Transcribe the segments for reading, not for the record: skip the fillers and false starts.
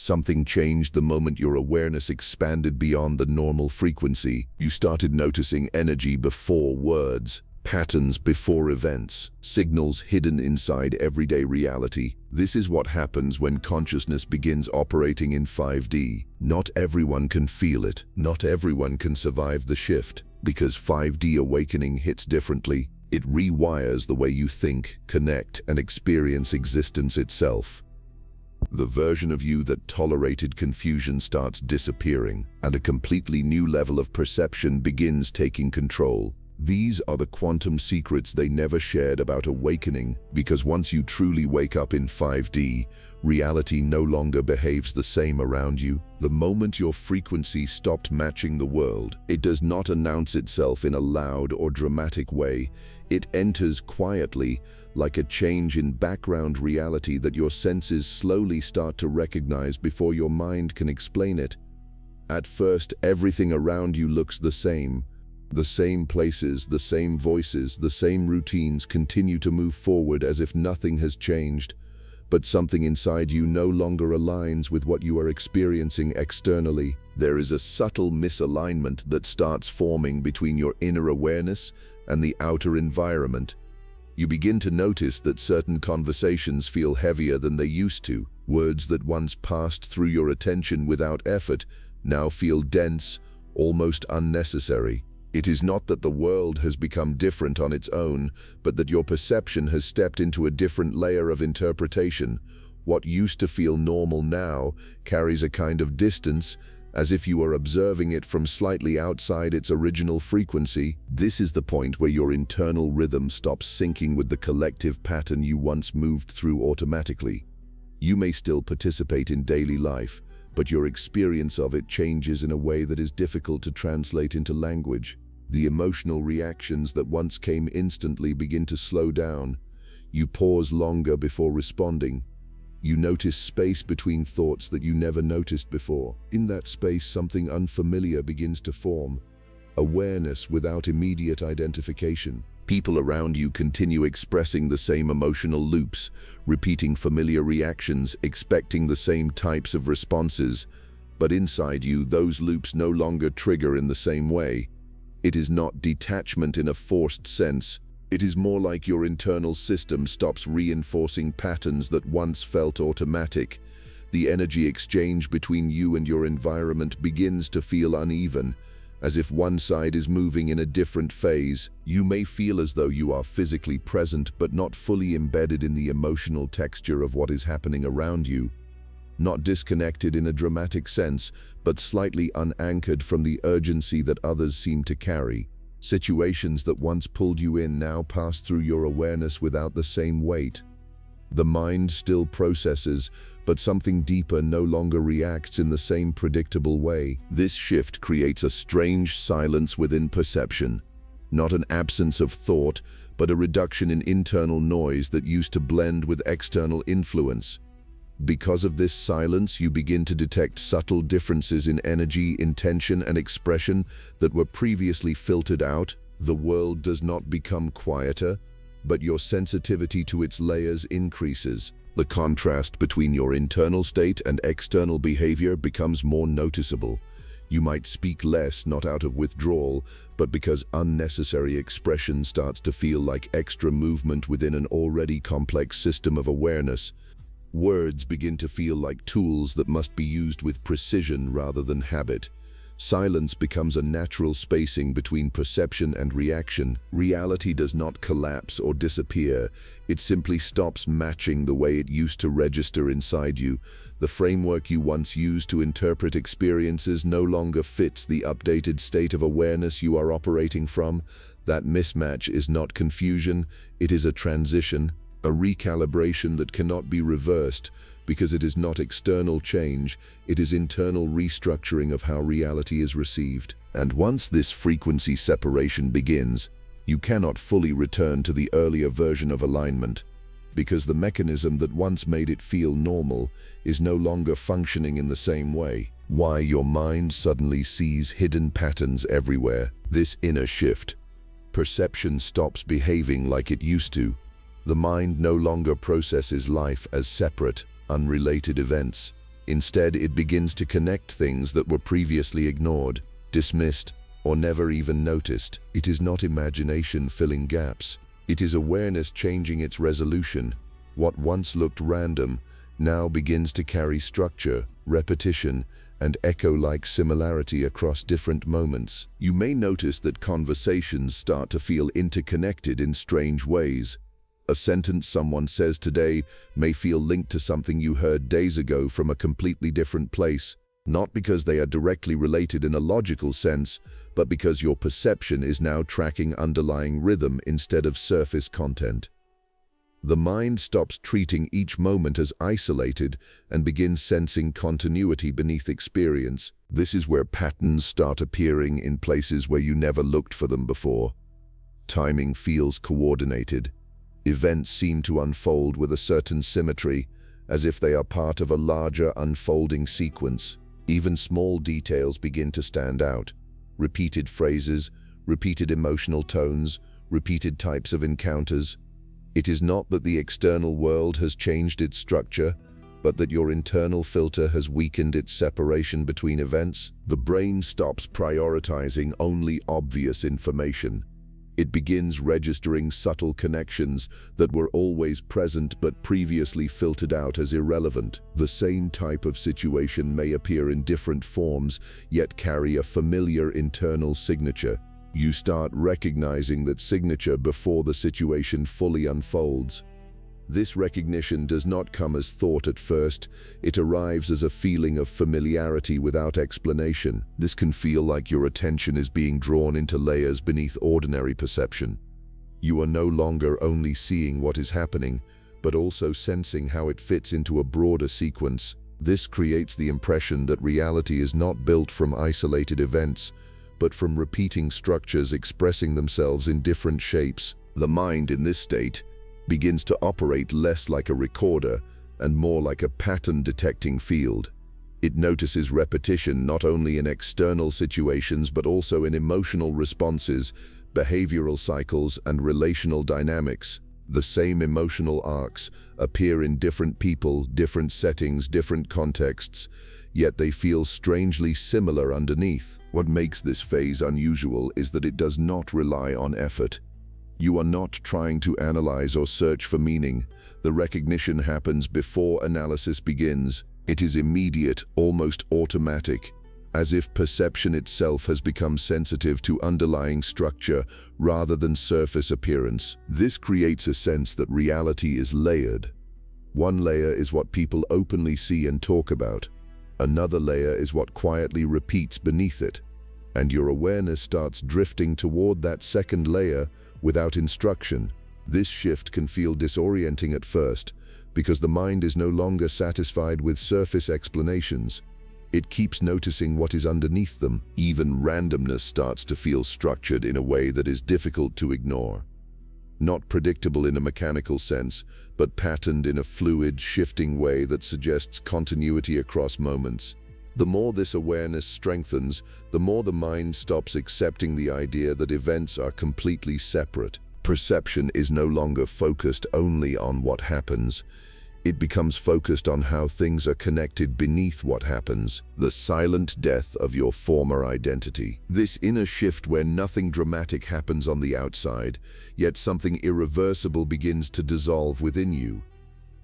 Something changed the moment your awareness expanded beyond the normal frequency. You started noticing energy before words, patterns before events, signals hidden inside everyday reality. This is what happens when consciousness begins operating in 5D. Not everyone can feel it. Not everyone can survive the shift. Because 5D awakening hits differently, it rewires the way you think, connect, and experience existence itself. The version of you that tolerated confusion starts disappearing, and a completely new level of perception begins taking control. These are the quantum secrets they never shared about awakening, because once you truly wake up in 5D, reality no longer behaves the same around you. The moment your frequency stopped matching the world, it does not announce itself in a loud or dramatic way. It enters quietly, like a change in background reality that your senses slowly start to recognize before your mind can explain it. At first, everything around you looks the same. The same places, the same voices, the same routines continue to move forward as if nothing has changed. But something inside you no longer aligns with what you are experiencing externally. There is a subtle misalignment that starts forming between your inner awareness and the outer environment. You begin to notice that certain conversations feel heavier than they used to. Words that once passed through your attention without effort now feel dense, almost unnecessary. It is not that the world has become different on its own, but that your perception has stepped into a different layer of interpretation. What used to feel normal now carries a kind of distance, as if you are observing it from slightly outside its original frequency. This is the point where your internal rhythm stops syncing with the collective pattern you once moved through automatically. You may still participate in daily life, but your experience of it changes in a way that is difficult to translate into language. The emotional reactions that once came instantly begin to slow down. You pause longer before responding. You notice space between thoughts that you never noticed before. In that space, something unfamiliar begins to form. Awareness without immediate identification. People around you continue expressing the same emotional loops, repeating familiar reactions, expecting the same types of responses. But inside you, those loops no longer trigger in the same way. It is not detachment in a forced sense. It is more like your internal system stops reinforcing patterns that once felt automatic. The energy exchange between you and your environment begins to feel uneven, as if one side is moving in a different phase. You may feel as though you are physically present but not fully embedded in the emotional texture of what is happening around you. Not disconnected in a dramatic sense, but slightly unanchored from the urgency that others seem to carry. Situations that once pulled you in now pass through your awareness without the same weight. The mind still processes, but something deeper no longer reacts in the same predictable way. This shift creates a strange silence within perception. Not an absence of thought, but a reduction in internal noise that used to blend with external influence. Because of this silence, you begin to detect subtle differences in energy, intention, and expression that were previously filtered out. The world does not become quieter, but your sensitivity to its layers increases. The contrast between your internal state and external behavior becomes more noticeable. You might speak less, not out of withdrawal, but because unnecessary expression starts to feel like extra movement within an already complex system of awareness. Words begin to feel like tools that must be used with precision rather than habit. Silence becomes a natural spacing between perception and reaction. Reality does not collapse or disappear. It simply stops matching the way it used to register inside you. The framework you once used to interpret experiences no longer fits the updated state of awareness you are operating from. That mismatch is not confusion, it is a transition. A recalibration that cannot be reversed because it is not external change, it is internal restructuring of how reality is received. And once this frequency separation begins, you cannot fully return to the earlier version of alignment, because the mechanism that once made it feel normal is no longer functioning in the same way. Why your mind suddenly sees hidden patterns everywhere. This inner shift. Perception stops behaving like it used to. The mind no longer processes life as separate, unrelated events. Instead, it begins to connect things that were previously ignored, dismissed, or never even noticed. It is not imagination filling gaps. It is awareness changing its resolution. What once looked random now begins to carry structure, repetition, and echo-like similarity across different moments. You may notice that conversations start to feel interconnected in strange ways. A sentence someone says today may feel linked to something you heard days ago from a completely different place, not because they are directly related in a logical sense, but because your perception is now tracking underlying rhythm instead of surface content. The mind stops treating each moment as isolated and begins sensing continuity beneath experience. This is where patterns start appearing in places where you never looked for them before. Timing feels coordinated. Events seem to unfold with a certain symmetry, as if they are part of a larger unfolding sequence. Even small details begin to stand out. Repeated phrases, repeated emotional tones, repeated types of encounters. It is not that the external world has changed its structure, but that your internal filter has weakened its separation between events. The brain stops prioritizing only obvious information. It begins registering subtle connections that were always present but previously filtered out as irrelevant. The same type of situation may appear in different forms, yet carry a familiar internal signature. You start recognizing that signature before the situation fully unfolds. This recognition does not come as thought at first, it arrives as a feeling of familiarity without explanation. This can feel like your attention is being drawn into layers beneath ordinary perception. You are no longer only seeing what is happening, but also sensing how it fits into a broader sequence. This creates the impression that reality is not built from isolated events, but from repeating structures expressing themselves in different shapes. The mind in this state begins to operate less like a recorder and more like a pattern-detecting field. It notices repetition not only in external situations but also in emotional responses, behavioral cycles, and relational dynamics. The same emotional arcs appear in different people, different settings, different contexts, yet they feel strangely similar underneath. What makes this phase unusual is that it does not rely on effort. You are not trying to analyze or search for meaning. The recognition happens before analysis begins. It is immediate, almost automatic, as if perception itself has become sensitive to underlying structure rather than surface appearance. This creates a sense that reality is layered. One layer is what people openly see and talk about. Another layer is what quietly repeats beneath it. And your awareness starts drifting toward that second layer without instruction. This shift can feel disorienting at first because the mind is no longer satisfied with surface explanations. It keeps noticing what is underneath them. Even randomness starts to feel structured in a way that is difficult to ignore. Not predictable in a mechanical sense, but patterned in a fluid, shifting way that suggests continuity across moments. The more this awareness strengthens, the more the mind stops accepting the idea that events are completely separate. Perception is no longer focused only on what happens. It becomes focused on how things are connected beneath what happens, the silent death of your former identity. This inner shift where nothing dramatic happens on the outside, yet something irreversible begins to dissolve within you.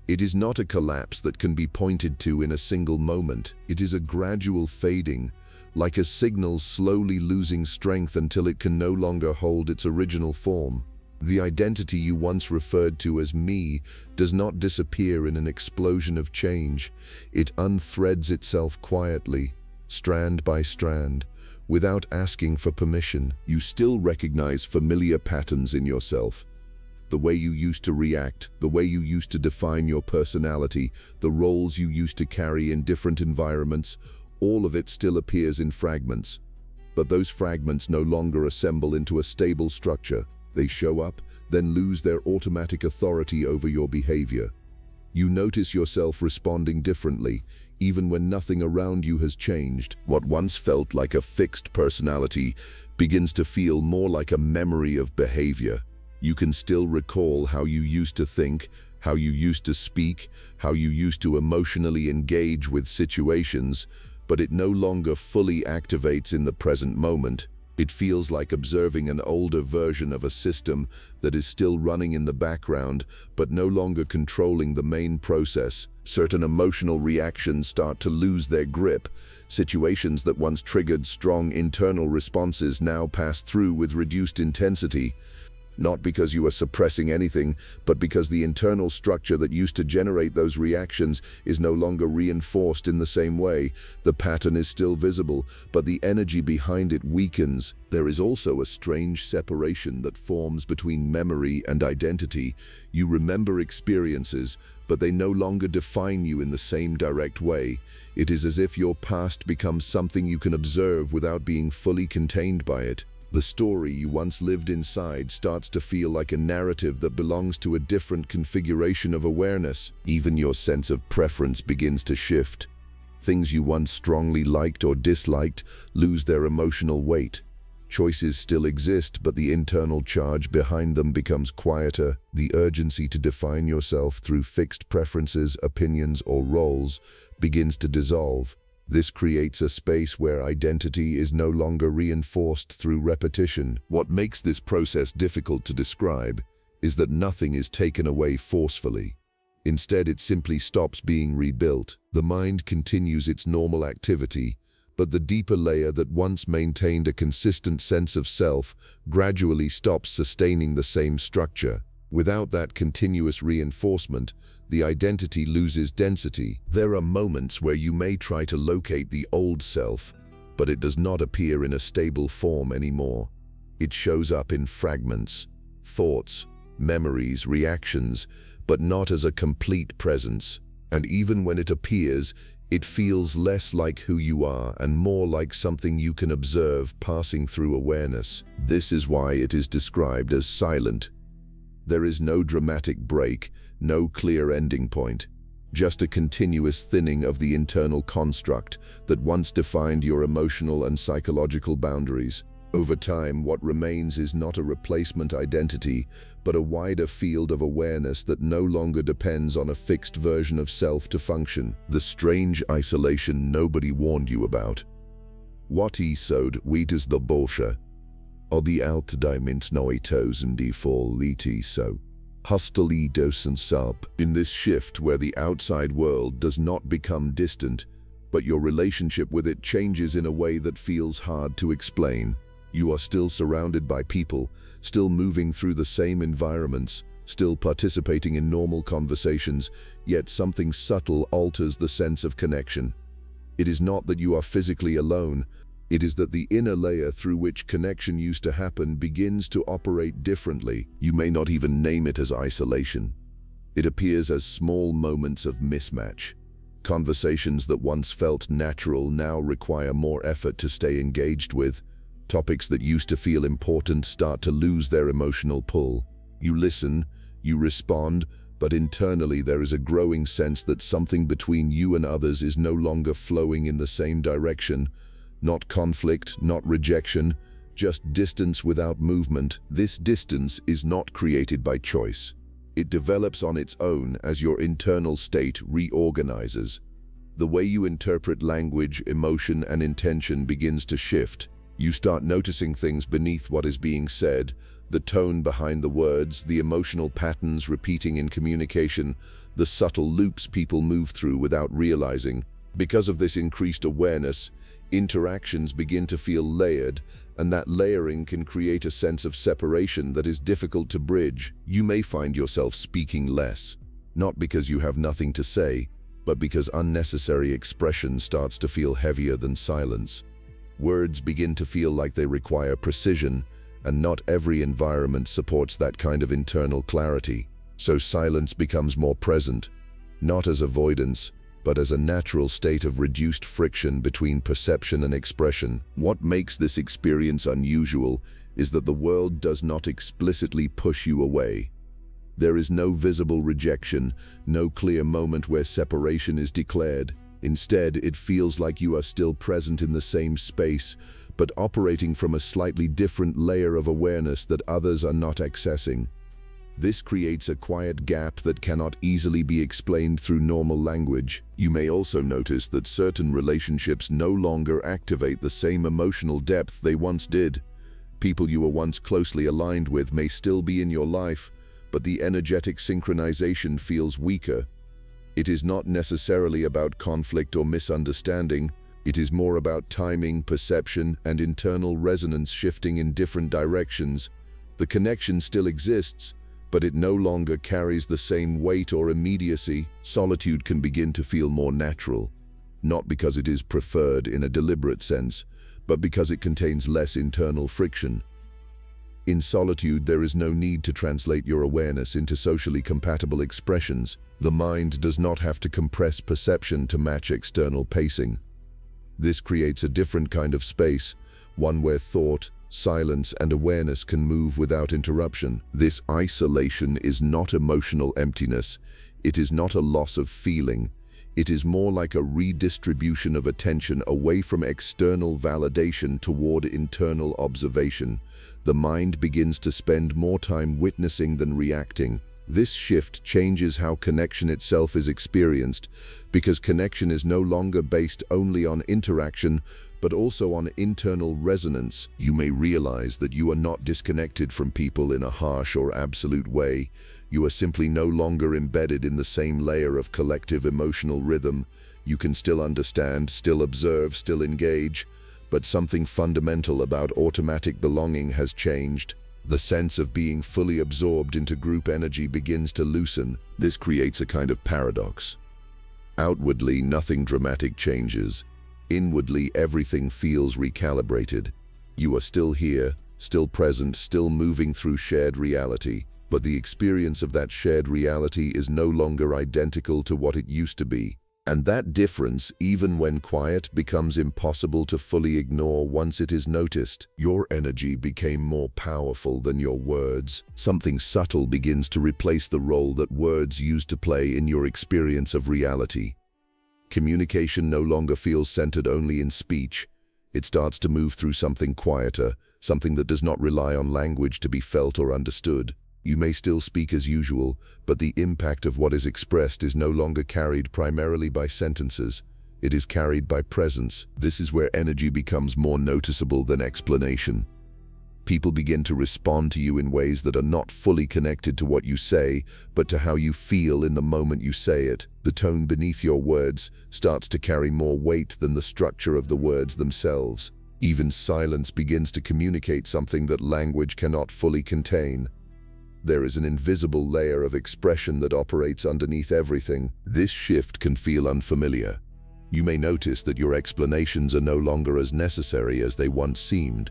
It is not a collapse that can be pointed to in a single moment. It is a gradual fading, like a signal slowly losing strength until it can no longer hold its original form. The identity you once referred to as me does not disappear in an explosion of change. It unthreads itself quietly, strand by strand, without asking for permission. You still recognize familiar patterns in yourself. The way you used to react, the way you used to define your personality, the roles you used to carry in different environments, all of it still appears in fragments. But those fragments no longer assemble into a stable structure. They show up, then lose their automatic authority over your behavior. You notice yourself responding differently, even when nothing around you has changed. What once felt like a fixed personality begins to feel more like a memory of behavior. You can still recall how you used to think, how you used to speak, how you used to emotionally engage with situations, but it no longer fully activates in the present moment. It feels like observing an older version of a system that is still running in the background, but no longer controlling the main process. Certain emotional reactions start to lose their grip. Situations that once triggered strong internal responses now pass through with reduced intensity. Not because you are suppressing anything, but because the internal structure that used to generate those reactions is no longer reinforced in the same way. The pattern is still visible, but the energy behind it weakens. There is also a strange separation that forms between memory and identity. You remember experiences, but they no longer define you in the same direct way. It is as if your past becomes something you can observe without being fully contained by it. The story you once lived inside starts to feel like a narrative that belongs to a different configuration of awareness. Even your sense of preference begins to shift. Things you once strongly liked or disliked lose their emotional weight. Choices still exist, but the internal charge behind them becomes quieter. The urgency to define yourself through fixed preferences, opinions, or roles begins to dissolve. This creates a space where identity is no longer reinforced through repetition. What makes this process difficult to describe is that nothing is taken away forcefully. Instead, it simply stops being rebuilt. The mind continues its normal activity, but the deeper layer that once maintained a consistent sense of self gradually stops sustaining the same structure. Without that continuous reinforcement, the identity loses density. There are moments where you may try to locate the old self, but it does not appear in a stable form anymore. It shows up in fragments, thoughts, memories, reactions, but not as a complete presence. And even when it appears, it feels less like who you are and more like something you can observe passing through awareness. This is why it is described as silent. There is no dramatic break, no clear ending point, just a continuous thinning of the internal construct that once defined your emotional and psychological boundaries. Over time, what remains is not a replacement identity, but a wider field of awareness that no longer depends on a fixed version of self to function. The strange isolation nobody warned you about. What sod is the bolsha? Och the allt diamint noitosen de fall lite so. Hustily docent sub. In this shift where the outside world does not become distant, but your relationship with it changes in a way that feels hard to explain. You are still surrounded by people, still moving through the same environments, still participating in normal conversations, yet something subtle alters the sense of connection. It is not that you are physically alone, it is that the inner layer through which connection used to happen begins to operate differently. You may not even name it as isolation. It appears as small moments of mismatch. Conversations that once felt natural now require more effort to stay engaged with. Topics that used to feel important start to lose their emotional pull. You listen, you respond, but internally there is a growing sense that something between you and others is no longer flowing in the same direction. Not conflict, not rejection, just distance without movement. This distance is not created by choice. It develops on its own as your internal state reorganizes. The way you interpret language, emotion, and intention begins to shift. You start noticing things beneath what is being said, the tone behind the words, the emotional patterns repeating in communication, the subtle loops people move through without realizing. Because of this increased awareness, interactions begin to feel layered, and that layering can create a sense of separation that is difficult to bridge. You may find yourself speaking less, not because you have nothing to say, but because unnecessary expression starts to feel heavier than silence. Words begin to feel like they require precision, and not every environment supports that kind of internal clarity. So silence becomes more present, not as avoidance, but as a natural state of reduced friction between perception and expression. What makes this experience unusual is that the world does not explicitly push you away. There is no visible rejection, no clear moment where separation is declared. Instead, it feels like you are still present in the same space, but operating from a slightly different layer of awareness that others are not accessing. This creates a quiet gap that cannot easily be explained through normal language. You may also notice that certain relationships no longer activate the same emotional depth they once did. People you were once closely aligned with may still be in your life, but the energetic synchronization feels weaker. It is not necessarily about conflict or misunderstanding. It is more about timing, perception, and internal resonance shifting in different directions. The connection still exists, but it no longer carries the same weight or immediacy. Solitude can begin to feel more natural, not because it is preferred in a deliberate sense, but because it contains less internal friction. In solitude, there is no need to translate your awareness into socially compatible expressions. The mind does not have to compress perception to match external pacing. This creates a different kind of space, one where thought, silence, and awareness can move without interruption. This isolation is not emotional emptiness. It is not a loss of feeling. It is more like a redistribution of attention away from external validation toward internal observation. The mind begins to spend more time witnessing than reacting. This shift changes how connection itself is experienced, because connection is no longer based only on interaction, but also on internal resonance. You may realize that you are not disconnected from people in a harsh or absolute way. You are simply no longer embedded in the same layer of collective emotional rhythm. You can still understand, still observe, still engage, but something fundamental about automatic belonging has changed. The sense of being fully absorbed into group energy begins to loosen. This creates a kind of paradox. Outwardly, nothing dramatic changes. Inwardly, everything feels recalibrated. You are still here, still present, still moving through shared reality, but the experience of that shared reality is no longer identical to what it used to be. And that difference, even when quiet, becomes impossible to fully ignore once it is noticed. Your energy became more powerful than your words. Something subtle begins to replace the role that words used to play in your experience of reality. Communication no longer feels centered only in speech. It starts to move through something quieter, something that does not rely on language to be felt or understood. You may still speak as usual, but the impact of what is expressed is no longer carried primarily by sentences. It is carried by presence. This is where energy becomes more noticeable than explanation. People begin to respond to you in ways that are not fully connected to what you say, but to how you feel in the moment you say it. The tone beneath your words starts to carry more weight than the structure of the words themselves. Even silence begins to communicate something that language cannot fully contain. There is an invisible layer of expression that operates underneath everything. This shift can feel unfamiliar. You may notice that your explanations are no longer as necessary as they once seemed.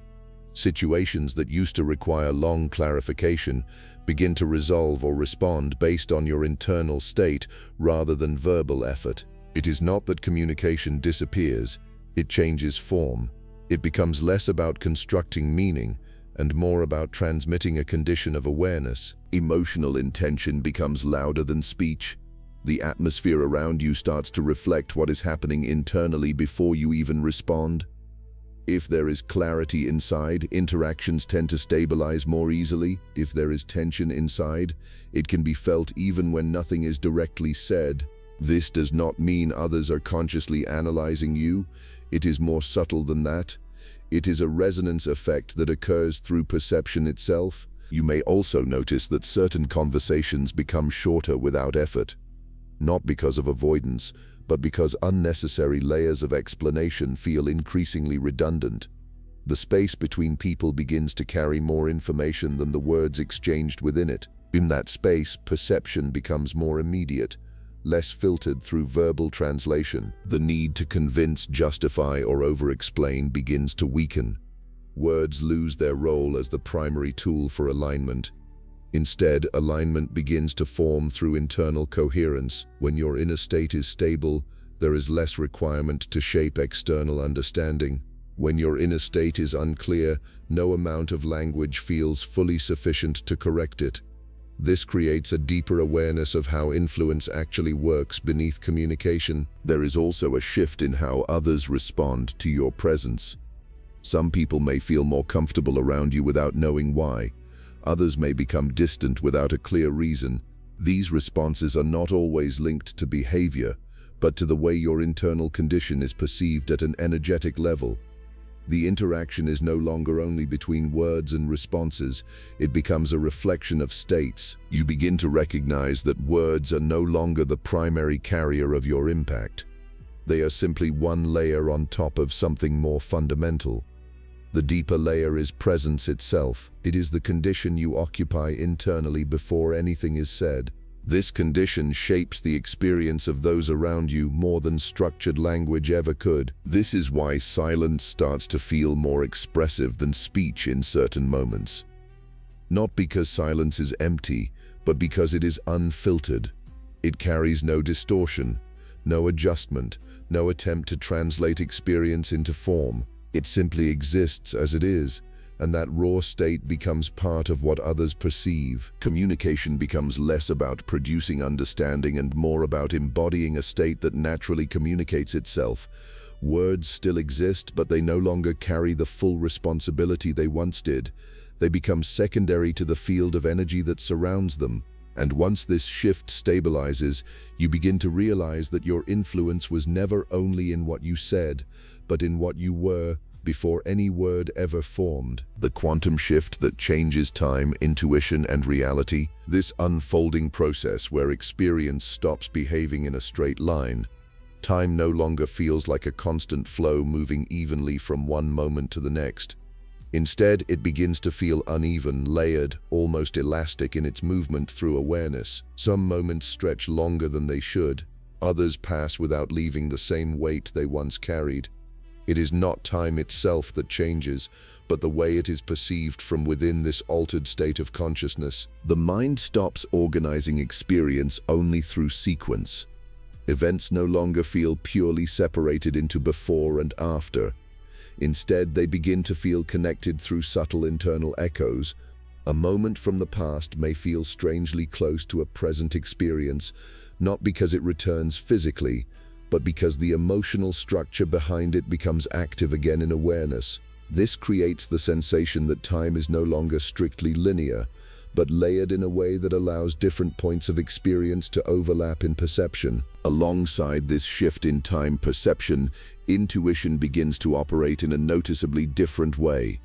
Situations that used to require long clarification begin to resolve or respond based on your internal state rather than verbal effort. It is not that communication disappears, it changes form. It becomes less about constructing meaning and more about transmitting a condition of awareness. Emotional intention becomes louder than speech. The atmosphere around you starts to reflect what is happening internally before you even respond. If there is clarity inside, interactions tend to stabilize more easily. If there is tension inside, it can be felt even when nothing is directly said. This does not mean others are consciously analyzing you. It is more subtle than that. It is a resonance effect that occurs through perception itself. You may also notice that certain conversations become shorter without effort, not because of avoidance, but because unnecessary layers of explanation feel increasingly redundant. The space between people begins to carry more information than the words exchanged within it. In that space, perception becomes more immediate, less filtered through verbal translation. The need to convince, justify, or over-explain begins to weaken. Words lose their role as the primary tool for alignment. Instead, alignment begins to form through internal coherence. When your inner state is stable, there is less requirement to shape external understanding. When your inner state is unclear, no amount of language feels fully sufficient to correct it. This creates a deeper awareness of how influence actually works beneath communication. There is also a shift in how others respond to your presence. Some people may feel more comfortable around you without knowing why. Others may become distant without a clear reason. These responses are not always linked to behavior, but to the way your internal condition is perceived at an energetic level. The interaction is no longer only between words and responses, it becomes a reflection of states. You begin to recognize that words are no longer the primary carrier of your impact. They are simply one layer on top of something more fundamental. The deeper layer is presence itself. It is the condition you occupy internally before anything is said. This condition shapes the experience of those around you more than structured language ever could. This is why silence starts to feel more expressive than speech in certain moments. Not because silence is empty, but because it is unfiltered. It carries no distortion, no adjustment, no attempt to translate experience into form. It simply exists as it is, and that raw state becomes part of what others perceive. Communication becomes less about producing understanding and more about embodying a state that naturally communicates itself. Words still exist, but they no longer carry the full responsibility they once did. They become secondary to the field of energy that surrounds them. And once this shift stabilizes, you begin to realize that your influence was never only in what you said, but in what you were before any word ever formed. The quantum shift that changes time, intuition, and reality, this unfolding process where experience stops behaving in a straight line. Time no longer feels like a constant flow moving evenly from one moment to the next. Instead, it begins to feel uneven, layered, almost elastic in its movement through awareness. Some moments stretch longer than they should. Others pass without leaving the same weight they once carried. It is not time itself that changes, but the way it is perceived from within this altered state of consciousness. The mind stops organizing experience only through sequence. Events no longer feel purely separated into before and after. Instead, they begin to feel connected through subtle internal echoes. A moment from the past may feel strangely close to a present experience, not because it returns physically, but because the emotional structure behind it becomes active again in awareness. This creates the sensation that time is no longer strictly linear, but layered in a way that allows different points of experience to overlap in perception. Alongside this shift in time perception, intuition begins to operate in a noticeably different way.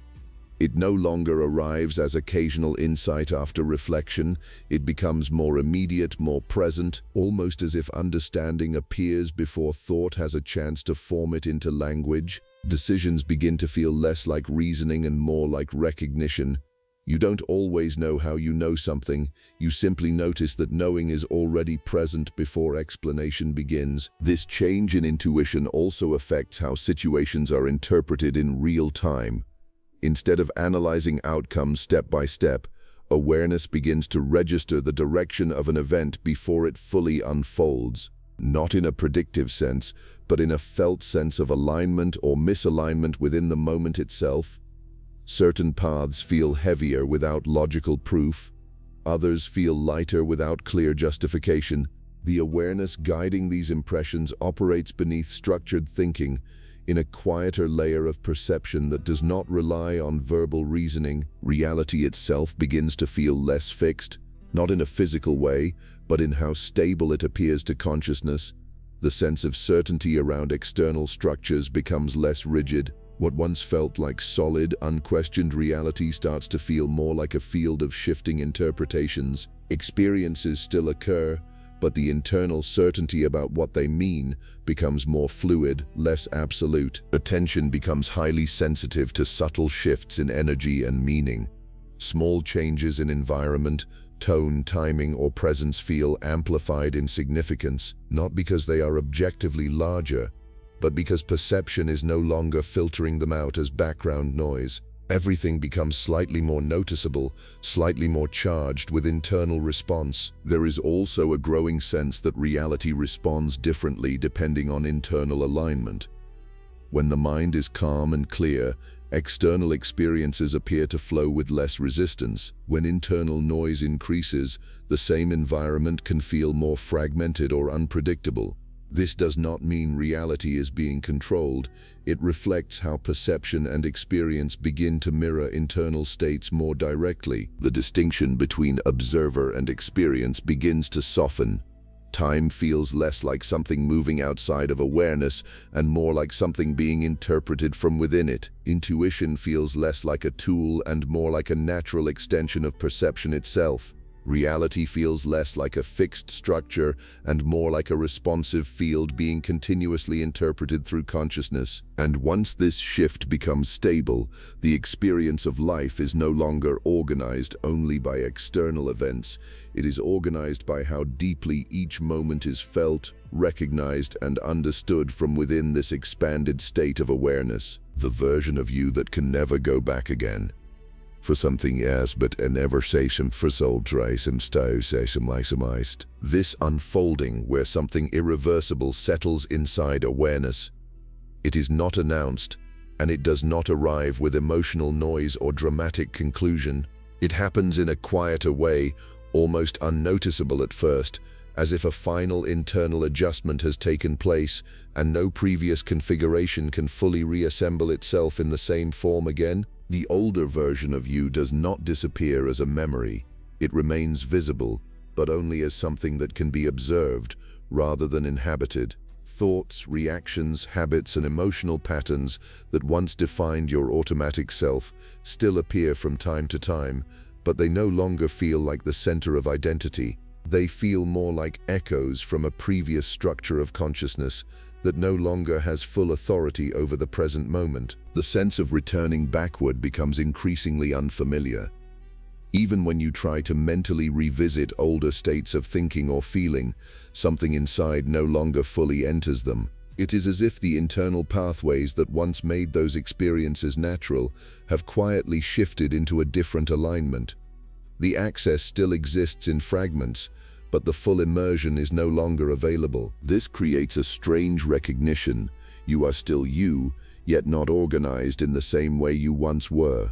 It no longer arrives as occasional insight after reflection. It becomes more immediate, more present, almost as if understanding appears before thought has a chance to form it into language. Decisions begin to feel less like reasoning and more like recognition. You don't always know how you know something. You simply notice that knowing is already present before explanation begins. This change in intuition also affects how situations are interpreted in real time. Instead of analyzing outcomes step by step, awareness begins to register the direction of an event before it fully unfolds. Not in a predictive sense, but in a felt sense of alignment or misalignment within the moment itself. Certain paths feel heavier without logical proof. Others feel lighter without clear justification. The awareness guiding these impressions operates beneath structured thinking, in a quieter layer of perception that does not rely on verbal reasoning. Reality itself begins to feel less fixed, not in a physical way, but in how stable it appears to consciousness. The sense of certainty around external structures becomes less rigid. What once felt like solid, unquestioned reality starts to feel more like a field of shifting interpretations. Experiences still occur, but the internal certainty about what they mean becomes more fluid, less absolute. Attention becomes highly sensitive to subtle shifts in energy and meaning. Small changes in environment, tone, timing, or presence feel amplified in significance, not because they are objectively larger, but because perception is no longer filtering them out as background noise. Everything becomes slightly more noticeable, slightly more charged with internal response. There is also a growing sense that reality responds differently depending on internal alignment. When the mind is calm and clear, external experiences appear to flow with less resistance. When internal noise increases, the same environment can feel more fragmented or unpredictable. This does not mean reality is being controlled. It reflects how perception and experience begin to mirror internal states more directly. The distinction between observer and experience begins to soften. Time feels less like something moving outside of awareness and more like something being interpreted from within it. Intuition feels less like a tool and more like a natural extension of perception itself. Reality feels less like a fixed structure and more like a responsive field being continuously interpreted through consciousness. And once this shift becomes stable, the experience of life is no longer organized only by external events. It is organized by how deeply each moment is felt, recognized, and understood from within this expanded state of awareness. The version of you that can never go back again. For something yes, but never say some for soul try some stow say some itemized. This unfolding where something irreversible settles inside awareness. It is not announced, and it does not arrive with emotional noise or dramatic conclusion. It happens in a quieter way, almost unnoticeable at first, as if a final internal adjustment has taken place and no previous configuration can fully reassemble itself in the same form again. The older version of you does not disappear as a memory. It remains visible, but only as something that can be observed rather than inhabited. Thoughts, reactions, habits, and emotional patterns that once defined your automatic self still appear from time to time, but they no longer feel like the center of identity. They feel more like echoes from a previous structure of consciousness that no longer has full authority over the present moment. The sense of returning backward becomes increasingly unfamiliar. Even when you try to mentally revisit older states of thinking or feeling, something inside no longer fully enters them. It is as if the internal pathways that once made those experiences natural have quietly shifted into a different alignment. The access still exists in fragments, but the full immersion is no longer available. This creates a strange recognition. You are still you, yet not organized in the same way you once were.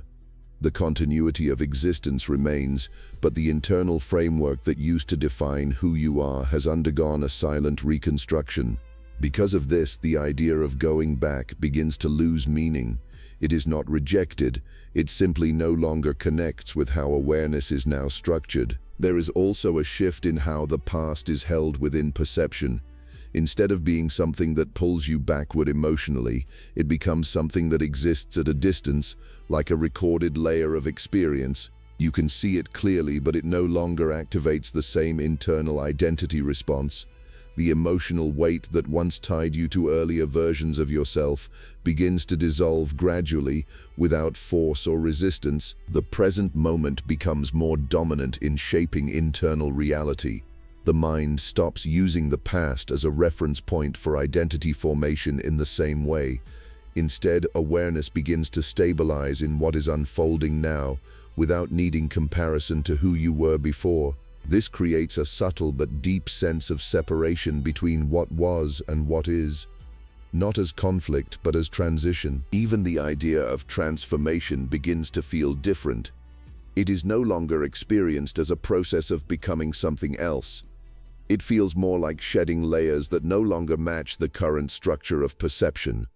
The continuity of existence remains, but the internal framework that used to define who you are has undergone a silent reconstruction. Because of this, the idea of going back begins to lose meaning. It is not rejected, it simply no longer connects with how awareness is now structured. There is also a shift in how the past is held within perception. Instead of being something that pulls you backward emotionally, it becomes something that exists at a distance, like a recorded layer of experience. You can see it clearly, but it no longer activates the same internal identity response. The emotional weight that once tied you to earlier versions of yourself begins to dissolve gradually, without force or resistance. The present moment becomes more dominant in shaping internal reality. The mind stops using the past as a reference point for identity formation in the same way. Instead, awareness begins to stabilize in what is unfolding now, without needing comparison to who you were before. This creates a subtle but deep sense of separation between what was and what is, not as conflict but as transition. Even the idea of transformation begins to feel different. It is no longer experienced as a process of becoming something else. It feels more like shedding layers that no longer match the current structure of perception.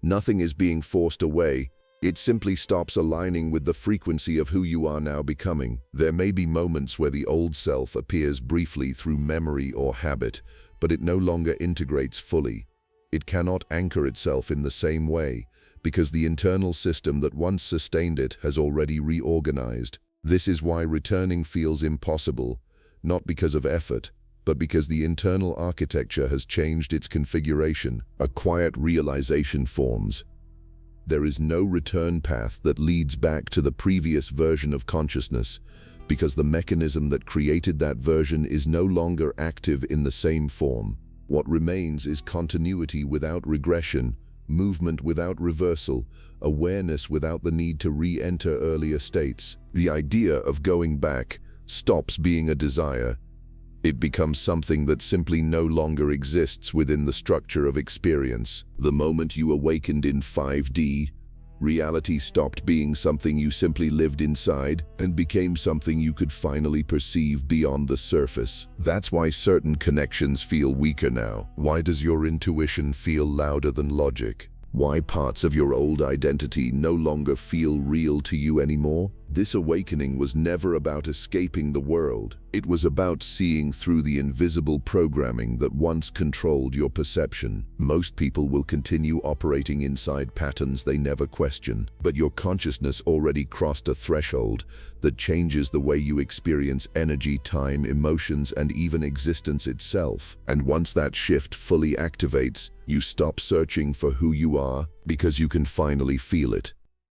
Nothing is being forced away. It simply stops aligning with the frequency of who you are now becoming. There may be moments where the old self appears briefly through memory or habit, but it no longer integrates fully. It cannot anchor itself in the same way, because the internal system that once sustained it has already reorganized. This is why returning feels impossible, not because of effort, but because the internal architecture has changed its configuration. A quiet realization forms. There is no return path that leads back to the previous version of consciousness, because the mechanism that created that version is no longer active in the same form. What remains is continuity without regression, movement without reversal, awareness without the need to re-enter earlier states. The idea of going back stops being a desire. It becomes something that simply no longer exists within the structure of experience. The moment you awakened in 5D, reality stopped being something you simply lived inside and became something you could finally perceive beyond the surface. That's why certain connections feel weaker now. Why does your intuition feel louder than logic? Why parts of your old identity no longer feel real to you anymore? This awakening was never about escaping the world. It was about seeing through the invisible programming that once controlled your perception. Most people will continue operating inside patterns they never question, but your consciousness already crossed a threshold that changes the way you experience energy, time, emotions, and even existence itself. And once that shift fully activates, you stop searching for who you are because you can finally feel it.